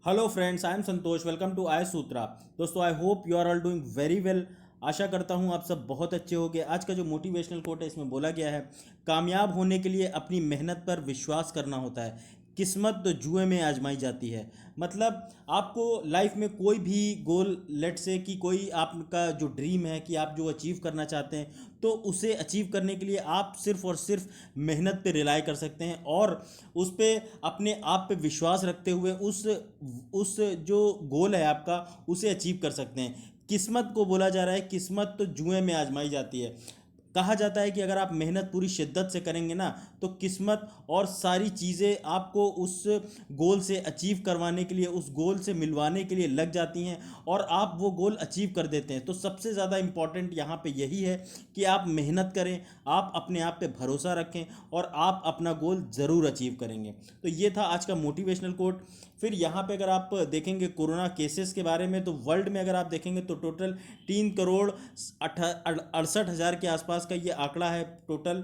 Hello friends, I am Santosh. Welcome to I Sutra. दोस्तों, I hope you are all doing very well. आशा करता हूँ आप सब बहुत अच्छे होंगे। आज का जो मोटिवेशनल कोट है इसमें बोला गया है, कामयाब होने के लिए अपनी मेहनत पर विश्वास करना होता है, किस्मत तो जुए में आजमाई जाती है। मतलब आपको लाइफ में कोई भी गोल, लेट से कि कोई आपका जो ड्रीम है कि आप जो अचीव करना चाहते हैं, तो उसे अचीव करने के लिए आप सिर्फ और सिर्फ मेहनत पे रिलाई कर सकते हैं और उस पे अपने आप पे विश्वास रखते हुए उस जो गोल है आपका उसे अचीव कर सकते हैं। किस्मत को बोला जा रहा है, किस्मत तो जुए में आजमाई जाती है। कहा जाता है कि अगर आप मेहनत पूरी शिद्दत से करेंगे ना, तो किस्मत और सारी चीज़ें आपको उस गोल से अचीव करवाने के लिए, उस गोल से मिलवाने के लिए लग जाती हैं और आप वो गोल अचीव कर देते हैं। तो सबसे ज़्यादा इम्पॉर्टेंट यहाँ पे यही है कि आप मेहनत करें, आप अपने आप पे भरोसा रखें और आप अपना गोल ज़रूर अचीव करेंगे। तो ये था आज का मोटिवेशनल कोट। फिर यहाँ पे अगर आप देखेंगे कोरोना केसेस के बारे में, तो वर्ल्ड में अगर आप देखेंगे तो टोटल 3 करोड़ 68 हज़ार के आसपास का ये आंकड़ा है। टोटल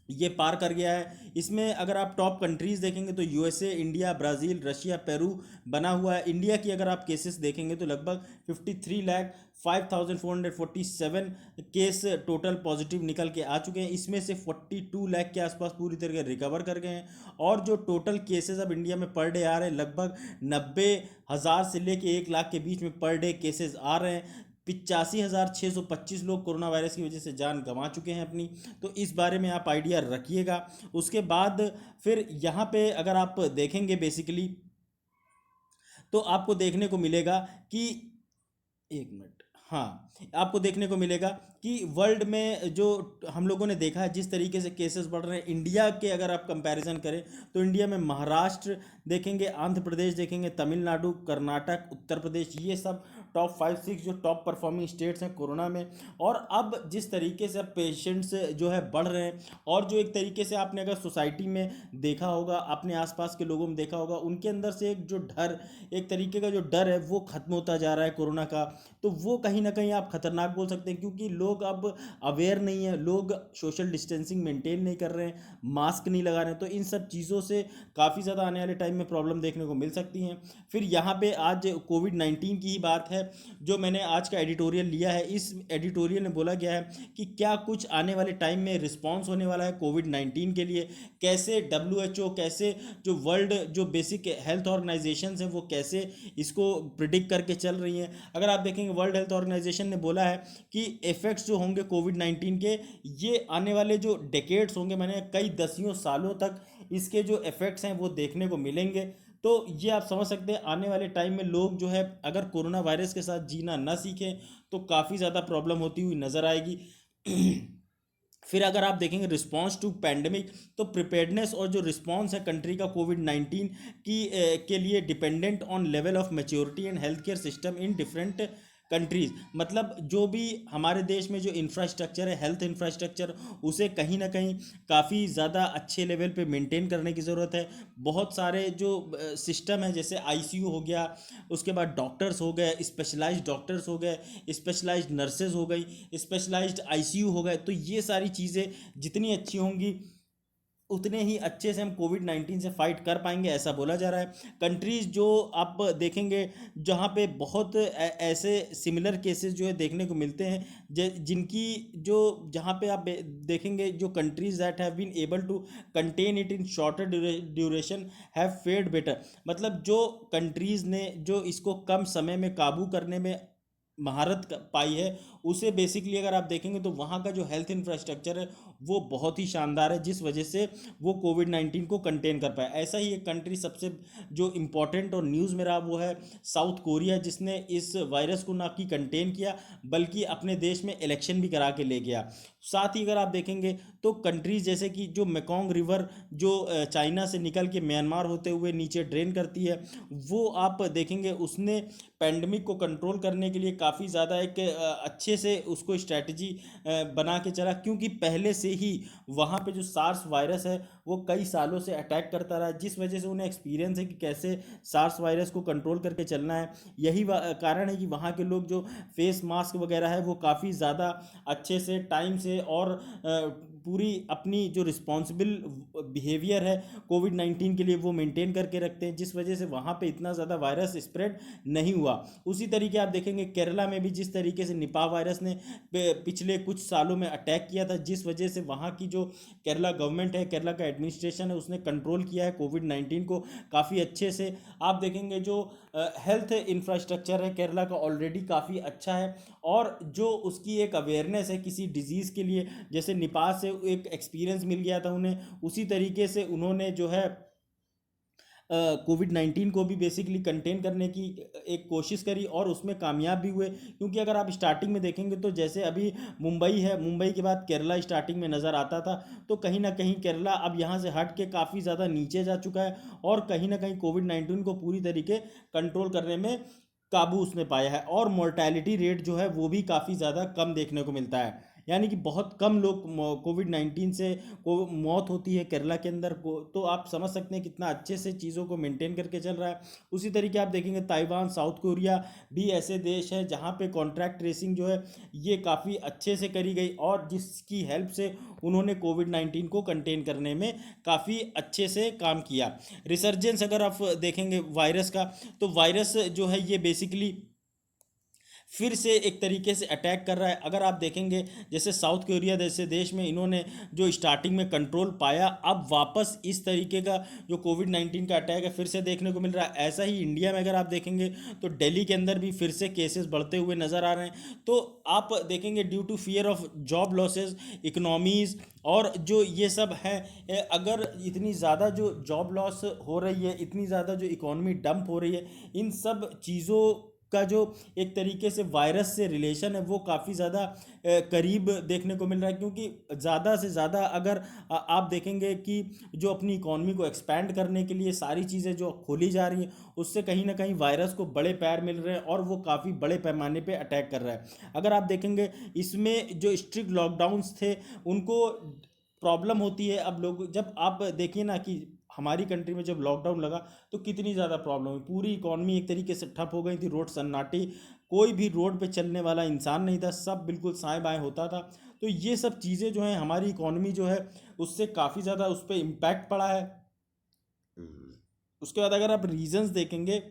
ये पार कर गया है। इसमें अगर आप टॉप कंट्रीज़ देखेंगे तो USA, India, Brazil, Russia, Peru बना हुआ है। इंडिया की अगर आप केसेस देखेंगे तो लगभग 53,05,447 केस टोटल पॉजिटिव निकल के आ चुके हैं। इसमें से 42 लाख के आसपास पूरी तरह रिकवर कर गए हैं। और जो टोटल केसेस अब इंडिया में पर डे आ रहे हैं, लगभग 90,000 से लेके 1 लाख के बीच में पर डे केसेस आ रहे हैं। 85,625 लोग कोरोना वायरस की वजह से जान गंवा चुके हैं अपनी। तो इस बारे में आप आइडिया रखिएगा। उसके बाद फिर यहाँ पे अगर आप देखेंगे बेसिकली, तो आपको देखने को मिलेगा कि, एक मिनट, हाँ, आपको देखने को मिलेगा कि वर्ल्ड में जो हम लोगों ने देखा है, जिस तरीके से केसेस बढ़ रहे हैं, इंडिया के अगर आप कंपैरिजन करें तो इंडिया में महाराष्ट्र देखेंगे, आंध्र प्रदेश देखेंगे, तमिलनाडु, कर्नाटक, उत्तर प्रदेश, ये सब टॉप 5 6 जो टॉप परफॉर्मिंग स्टेट्स हैं कोरोना में। और अब जिस तरीके से अब पेशेंट्स जो है बढ़ रहे हैं, और जो एक तरीके से आपने अगर सोसाइटी में देखा होगा, अपने आसपास के लोगों में देखा होगा, उनके अंदर से एक जो डर, एक तरीके का जो डर है वो खत्म होता जा रहा है कोरोना का। तो वो कहीं ना कहीं आप खतरनाक बोल सकते हैं, क्योंकि लोग अब अवेयर नहीं है, लोग सोशल डिस्टेंसिंग मेंटेन नहीं कर रहे हैं, मास्क नहीं लगा रहे हैं। तो इन सब चीज़ों से काफ़ी ज़्यादा आने वाले टाइम में प्रॉब्लम देखने को मिल सकती हैं। फिर यहाँ पे आज कोविड-19 की ही बात है, जो मैंने आज का एडिटोरियल लिया है। इस एडिटोरियल में बोला गया है कि क्या कुछ आने वाले टाइम में रिस्पॉन्स होने वाला है कोविड-19 के लिए, कैसे WHO, कैसे जो वर्ल्ड जो बेसिक हेल्थ ऑर्गेनाइजेशंस हैं वो कैसे इसको प्रिडिक्ट करके चल रही हैं। अगर आप देखेंगे, वर्ल्ड हेल्थ ऑर्गेनाइजेशन ने बोला है कि इफ़ेक्ट्स जो होंगे कोविड-19 के, ये आने वाले जो डेकेड्स होंगे, मैंने कई दसियों सालों तक इसके जो इफ़ेक्ट्स हैं वो देखने को मिलेंगे। तो ये आप समझ सकते हैं, आने वाले टाइम में लोग जो है अगर कोरोना वायरस के साथ जीना ना सीखें तो काफ़ी ज़्यादा प्रॉब्लम होती हुई नज़र आएगी। फिर अगर आप देखेंगे रिस्पांस टू पैंडमिक, तो प्रिपेयर्डनेस और जो रिस्पांस है कंट्री का कोविड-19 के लिए dependent on level of maturity and health care system in different countries. मतलब जो भी हमारे देश में जो इंफ्रास्ट्रक्चर है, हेल्थ इंफ्रास्ट्रक्चर, उसे कहीं ना कहीं काफ़ी ज़्यादा अच्छे लेवल पे मेंटेन करने की ज़रूरत है। बहुत सारे जो सिस्टम है, जैसे आईसीयू हो गया, उसके बाद डॉक्टर्स हो गए, स्पेशलाइज्ड डॉक्टर्स हो गए, स्पेशलाइज्ड नर्सेज हो गई, स्पेशलाइज्ड आईसीयू हो गए। तो ये सारी चीज़ें जितनी अच्छी होंगी, उतने ही अच्छे से हम कोविड-19 से फाइट कर पाएंगे, ऐसा बोला जा रहा है। कंट्रीज़ जो आप देखेंगे, जहाँ पे बहुत ऐसे सिमिलर केसेस जो है देखने को मिलते हैं, जिनकी जो, जहाँ पे आप देखेंगे, जो countries that have been able to contain it in shorter duration have fared better. मतलब जो कंट्रीज़ ने जो इसको कम समय में काबू करने में महारत पाई है, उसे बेसिकली अगर आप देखेंगे तो वहाँ का जो हेल्थ इंफ्रास्ट्रक्चर है वो बहुत ही शानदार है, जिस वजह से वो कोविड-19 को कंटेन कर पाया। ऐसा ही एक कंट्री सबसे जो इम्पोर्टेंट और न्यूज़ में रहा वो है साउथ कोरिया, जिसने इस वायरस को ना कि कंटेन किया, बल्कि अपने देश में इलेक्शन भी करा के ले गया। साथ ही अगर आप देखेंगे तो कंट्रीज जैसे कि जो मेकोंग रिवर, जो चाइना से निकल के म्यांमार होते हुए नीचे ड्रेन करती है, वो आप देखेंगे उसने पैंडमिक को कंट्रोल करने के लिए काफ़ी ज़्यादा एक अच्छे से उसको स्ट्रैटेजी बना के चला, क्योंकि पहले से ही वहाँ पे जो सार्स वायरस है वो कई सालों से अटैक करता रहा, जिस वजह से उन्हें एक्सपीरियंस है कि कैसे सार्स वायरस को कंट्रोल करके चलना है। यही कारण है कि वहाँ के लोग जो फेस मास्क वगैरह है वो काफ़ी ज़्यादा अच्छे से, टाइम से और पूरी अपनी जो रिस्पॉन्सिबल बिहेवियर है कोविड-19 के लिए वो मेंटेन करके रखते हैं, जिस वजह से वहाँ पे इतना ज़्यादा वायरस स्प्रेड नहीं हुआ। उसी तरीके आप देखेंगे केरला में भी जिस तरीके से निपाह वायरस ने पिछले कुछ सालों में अटैक किया था, जिस वजह से वहाँ की जो केरला गवर्नमेंट है, केरला का एडमिनिस्ट्रेशन है, उसने कंट्रोल किया है कोविड-19 को काफ़ी अच्छे से। आप देखेंगे जो हेल्थ इंफ्रास्ट्रक्चर है केरला का ऑलरेडी काफ़ी अच्छा है, और जो उसकी एक अवेयरनेस है किसी डिजीज़ के लिए, जैसे निपाह से एक एक्सपीरियंस मिल गया था उन्हें, उसी तरीके से उन्होंने जो है कोविड-19 को भी बेसिकली कंटेन करने की एक कोशिश करी और उसमें कामयाब भी हुए। क्योंकि अगर आप स्टार्टिंग में देखेंगे तो जैसे अभी मुंबई है, मुंबई के बाद केरला स्टार्टिंग में नज़र आता था, तो कहीं ना कहीं केरला अब यहाँ से हट के काफ़ी ज़्यादा नीचे जा चुका है, और कहीं ना कहीं कोविड-19 को पूरी तरीके कंट्रोल करने में काबू उसने पाया है, और मोर्टैलिटी रेट जो है वो भी काफ़ी ज़्यादा कम देखने को मिलता है। यानी कि बहुत कम लोग कोविड-19 से को मौत होती है केरला के अंदर को, तो आप समझ सकते हैं कितना अच्छे से चीज़ों को मेंटेन करके चल रहा है। उसी तरीके आप देखेंगे ताइवान, साउथ कोरिया भी ऐसे देश हैं जहाँ पे कॉन्ट्रैक्ट ट्रेसिंग जो है ये काफ़ी अच्छे से करी गई, और जिसकी हेल्प से उन्होंने कोविड-19 को कंटेन करने में काफ़ी अच्छे से काम किया। रिसर्जेंस अगर आप देखेंगे वायरस का, तो वायरस जो है ये बेसिकली फिर से एक तरीके से अटैक कर रहा है। अगर आप देखेंगे जैसे साउथ कोरिया जैसे देश में इन्होंने जो स्टार्टिंग में कंट्रोल पाया, अब वापस इस तरीके का जो कोविड-19 का अटैक है फिर से देखने को मिल रहा है। ऐसा ही इंडिया में अगर आप देखेंगे तो दिल्ली के अंदर भी फिर से केसेस बढ़ते हुए नज़र आ रहे हैं। तो आप देखेंगे due to fear of job losses, economies और जो ये सब है, अगर इतनी ज़्यादा जो जॉब लॉस हो रही है, इतनी ज़्यादा जो इकोनॉमी डंप हो रही है, इन सब चीज़ों का जो एक तरीके से वायरस से रिलेशन है वो काफ़ी ज़्यादा करीब देखने को मिल रहा है। क्योंकि ज़्यादा से ज़्यादा अगर आप देखेंगे कि जो अपनी इकॉनमी को एक्सपैंड करने के लिए सारी चीज़ें जो खोली जा रही हैं, उससे कहीं ना कहीं वायरस को बड़े पैर मिल रहे हैं और वो काफ़ी बड़े पैमाने पे अटैक कर रहा है। अगर आप देखेंगे इसमें जो स्ट्रिक्ट लॉकडाउन्स थे उनको प्रॉब्लम होती है। अब लोग जब आप देखिए ना कि हमारी कंट्री में जब लॉकडाउन लगा तो कितनी ज़्यादा प्रॉब्लम हुई, पूरी इकॉनमी एक तरीके से ठप हो गई थी, रोड सन्नाटी, कोई भी रोड पे चलने वाला इंसान नहीं था, सब बिल्कुल साएं बाएं होता था। तो ये सब चीज़ें जो हैं हमारी इकॉनमी जो है उससे काफ़ी ज़्यादा उस पर इम्पैक्ट पड़ा है। उसके बाद अगर आप रीजंस देखेंगे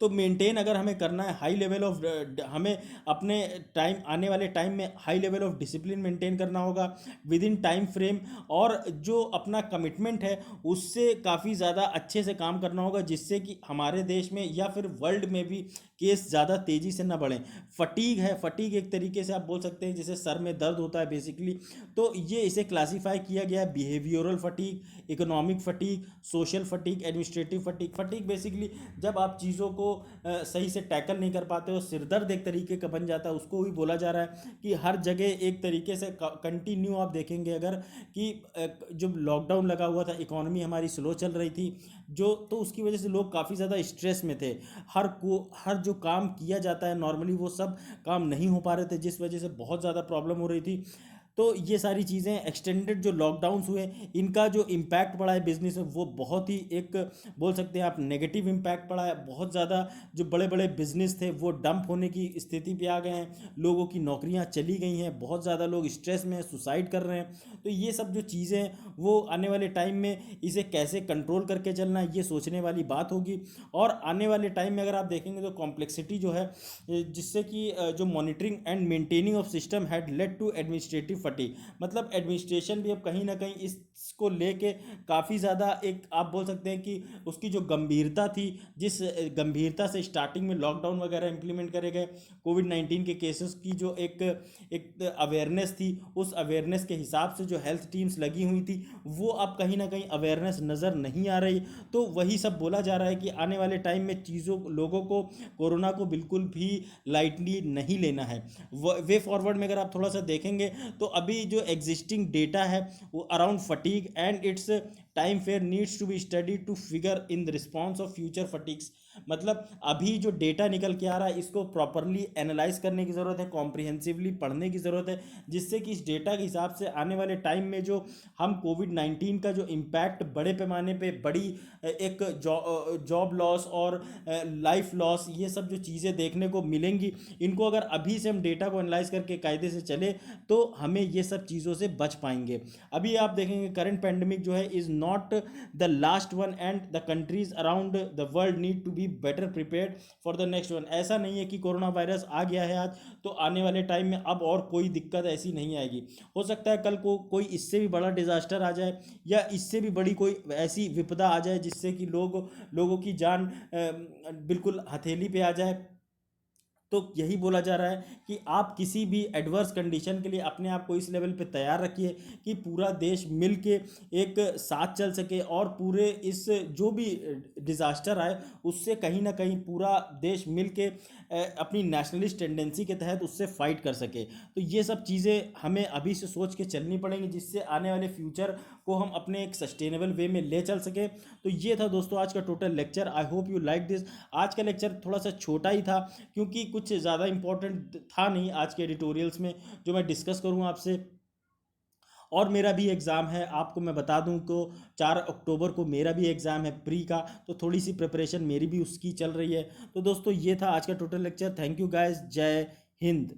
तो मेंटेन अगर हमें करना है हाई लेवल ऑफ, हमें अपने टाइम आने वाले टाइम में high level of discipline maintain करना होगा विद इन टाइम फ्रेम, और जो अपना कमिटमेंट है उससे काफ़ी ज़्यादा अच्छे से काम करना होगा, जिससे कि हमारे देश में या फिर वर्ल्ड में भी केस ज़्यादा तेज़ी से ना बढ़ें। फटीग है, फटीग एक तरीके से आप बोल सकते हैं जैसे सर में दर्द होता है बेसिकली, तो ये इसे क्लासीफाई किया गया है behavioural fatigue, economic fatigue, social fatigue, administrative fatigue. Fatigue basically जब आप चीज़ों को सही से टैकल नहीं कर पाते हो, सिरदर्द एक तरीके का बन जाता है, उसको भी बोला जा रहा है कि हर जगह एक तरीके से कंटिन्यू आप देखेंगे अगर कि जब लॉकडाउन लगा हुआ था इकोनॉमी हमारी स्लो चल रही थी जो, तो उसकी वजह से लोग काफ़ी ज़्यादा स्ट्रेस में थे। हर जो काम किया जाता है नॉर्मली वो सब काम नहीं हो पा रहे थे, जिस वजह से बहुत ज़्यादा प्रॉब्लम हो रही थी। तो ये सारी चीज़ें एक्सटेंडेड जो लॉकडाउन्स हुए इनका जो इम्पैक्ट पड़ा है बिजनेस में वो बहुत ही एक बोल सकते हैं आप नेगेटिव इम्पैक्ट पड़ा है। बहुत ज़्यादा जो बड़े बड़े बिजनेस थे वो डंप होने की स्थिति पे आ गए हैं, लोगों की नौकरियां चली गई हैं, बहुत ज़्यादा लोग स्ट्रेस में सुसाइड कर रहे हैं। तो ये सब जो चीज़ें हैं वो आने वाले टाइम में इसे कैसे कंट्रोल करके चलना है ये सोचने वाली बात होगी। और आने वाले टाइम में अगर आप देखेंगे तो कॉम्प्लेक्सिटी जो है जिससे कि जो monitoring and maintaining of system had led to administrative fatigue, मतलब एडमिनिस्ट्रेशन भी अब कहीं ना कहीं इसको लेके काफ़ी ज़्यादा एक आप बोल सकते हैं कि उसकी जो गंभीरता थी, जिस गंभीरता से स्टार्टिंग में लॉकडाउन वगैरह इंप्लीमेंट करे गए, कोविड-19 के केसेस की जो एक अवेयरनेस थी, उस अवेयरनेस के हिसाब से जो हेल्थ टीम्स लगी हुई थी वो अब कहीं ना कहीं अवेयरनेस नज़र नहीं आ रही। तो वही सब बोला जा रहा है कि आने वाले टाइम में चीज़ों लोगों को कोरोना को बिल्कुल भी लाइटली नहीं लेना है। वे फॉरवर्ड में अगर आप थोड़ा सा देखेंगे तो अभी जो एग्जिस्टिंग डेटा है वो around fatigue and its time fair needs to be study to figure in the response of future fatigues. मतलब अभी जो डेटा निकल के आ रहा है इसको प्रॉपरली एनालाइज करने की ज़रूरत है, कॉम्प्रिहेंसिवली पढ़ने की ज़रूरत है, जिससे कि इस डेटा के हिसाब से आने वाले टाइम में जो हम कोविड-19 का जो इम्पैक्ट बड़े पैमाने पे बड़ी एक जॉब लॉस और लाइफ लॉस, ये सब जो चीज़ें देखने को मिलेंगी, इनको अगर अभी से हम डेटा को एनालाइज करके कायदे से चले तो हमें ये सब चीज़ों से बच पाएंगे। अभी आप देखेंगे करंट पैंडमिक जो है is not the last one and the countries around the world need to be better prepared for the next one. ऐसा नहीं है कि कोरोना वायरस आ गया है आज तो आने वाले टाइम में अब और कोई दिक्कत ऐसी नहीं आएगी। हो सकता है कल को कोई इससे भी बड़ा डिजास्टर आ जाए या इससे भी बड़ी कोई ऐसी विपदा आ जाए जिससे कि लोगों की जान बिल्कुल हथेली पे आ जाए। तो यही बोला जा रहा है कि आप किसी भी एडवर्स कंडीशन के लिए अपने आप को इस लेवल पे तैयार रखिए कि पूरा देश मिल के एक साथ चल सके और पूरे इस जो भी डिज़ास्टर आए उससे कहीं ना कहीं पूरा देश मिल के अपनी नेशनलिस्ट टेंडेंसी के तहत उससे फाइट कर सके। तो ये सब चीज़ें हमें अभी से सोच के चलनी पड़ेंगी जिससे आने वाले फ्यूचर को हम अपने एक सस्टेनेबल वे में ले चल सके। तो ये था दोस्तों आज का total lecture. I hope you like this. आज का लेक्चर थोड़ा सा छोटा ही था क्योंकि कुछ ज़्यादा इंपॉर्टेंट था नहीं आज के एडिटोरियल्स में जो मैं डिस्कस करूँगा आपसे। और मेरा भी एग्ज़ाम है, आपको मैं बता दूं तो 4 अक्टूबर को मेरा भी एग्ज़ाम है प्री का, तो थोड़ी सी प्रिपरेशन मेरी भी उसकी चल रही है। तो दोस्तों ये था आज का total lecture. Thank you guys, जय हिंद।